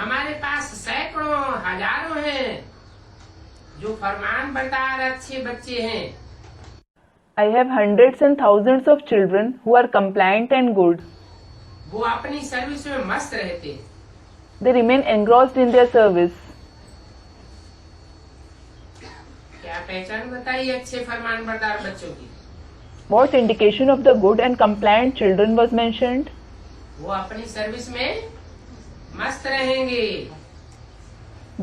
हमारे पास सैकड़ों हजारों हैं जो फरमान बरदार अच्छे बच्चे हैं। I have hundreds and thousands of children who are compliant and good. वो अपनी सर्विस में मस्त रहते हैं। They remain engrossed in their service. क्या पहचान बताइए अच्छे फरमान बरदार बच्चों की? What indication of the good and compliant children was mentioned? वो अपनी सर्विस में मस्त रहेंगे।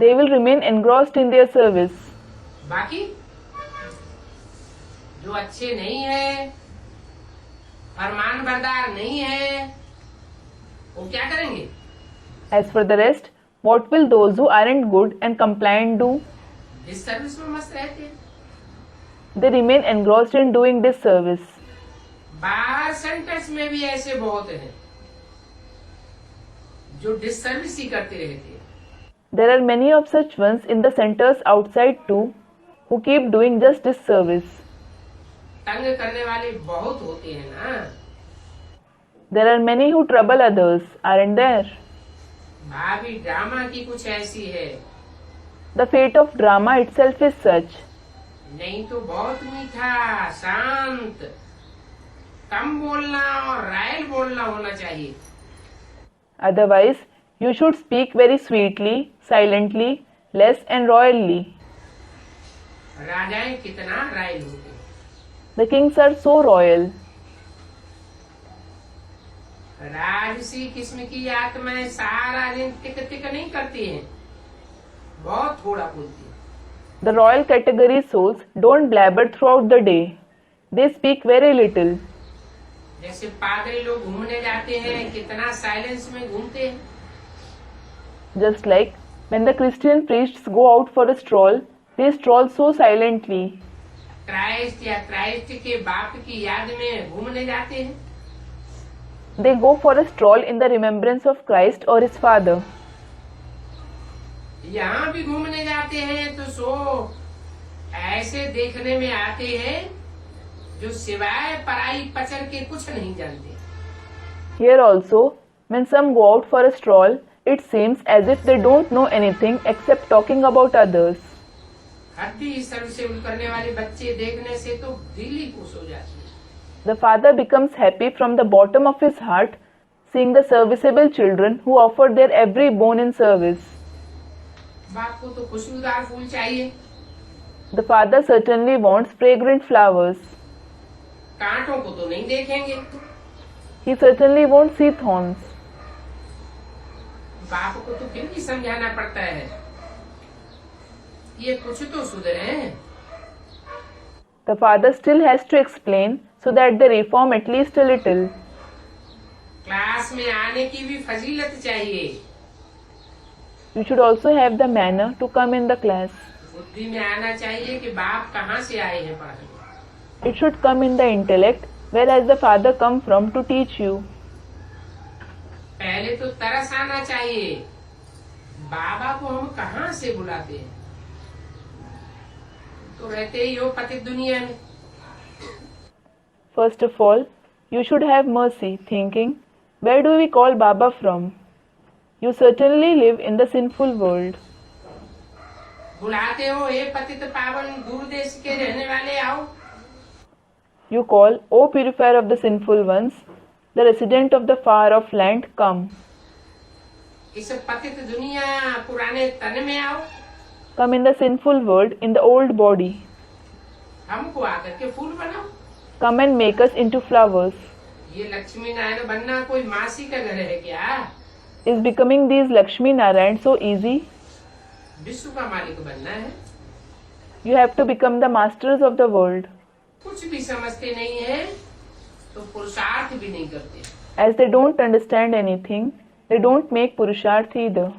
They will remain engrossed in their service. बाकी जो अच्छे नहीं है, फरमान बरदार नहीं है, वो क्या करेंगे? As for the rest, what will those who aren't good and compliant do? इस सर्विस में मस्त रहते हैं। They remain engrossed in doing this service. बाहर सेंटर्स में भी ऐसे बहुत हैं जो डिसर्विस ही करते रहते हैं। There are many of such ones in the centers outside too, who keep doing just this service. तंग करने वाले बहुत होते हैं ना। There are many who trouble others, aren't there? भाभी ड्रामा की कुछ ऐसी है। The fate of drama itself is such. नहीं तो बहुत मीठा, शांत, कम बोलना और रायल बोलना होना चाहिए। Otherwise, you should speak very sweetly, silently, less and royally. राजाएं कितना रायल होते हैं। The kings are so royal. राजसी किस्म की आत्माएं सारा दिन टिक टिक नहीं करती हैं, बहुत थोड़ा बोलती हैं। The royal category souls don't blabber throughout the day. They speak very little. जैसे पादरी लोग घूमने जाते हैं, कितना साइलेंस में घूमते हैं। Just like when the Christian priests go out for a stroll, they stroll so silently. Christ या क्राइस्ट के बाप की याद में घूमने जाते हैं। They go for a stroll in the remembrance of Christ or his Father. यहाँ भी घूमने जाते हैं तो सो ऐसे देखने में आते हैं जो सिवाय पराई पचर के कुछ नहीं जानते। Here also, when some go out for a stroll, it seems as if they don't know anything except talking about others. हड्डी सर्व से करने वाले बच्चे देखने से तो दिल ही खुश हो जाती है। The father becomes happy from the bottom of his heart, seeing the serviceable children who offer their every bone in service. बाप को तो खुशबूदार फूल चाहिए। The father certainly wants fragrant flowers. कांटों को तो नहीं देखेंगे। He certainly won't see thorns. बाप को तो फिर भी समझाना पड़ता है, ये कुछ तो सुधरे। The father still has to explain so that they reform at least a little. Class में आने की भी फजीलत चाहिए। You should also have the manner to come in the class. बुद्धि में आना चाहिए कि बाप कहाँ से आए हैं पढ़ने। It should come in the intellect, where has the father come from to teach you. पहले तो तरस आना चाहिए, बाबा को हम कहाँ से बुलाते हैं, तो रहते ही हो पतित दुनिया में। First of all, you should have mercy, thinking, where do we call Baba from? You certainly live in the sinful world. बुलाते हो, हे पतित पावन दूर देश के रहने वाले आओ। You call, O purifier of the sinful ones, the resident of the far off land, come. इस पतित दुनिया पुराने तन में आओ। Come in the sinful world in the old body. हमको आकर के फूल बनाओ। Come and make us into flowers. ये लक्ष्मी नारायण बनना कोई मासी का घर है क्या? Is becoming these Lakshmi Narayan so easy? विश्व का मालिक बनना है। You have to become the masters of the world. कुछ भी समझते नहीं है तो पुरुषार्थ भी नहीं करते। As they don't understand anything, they don't make Purusharth either.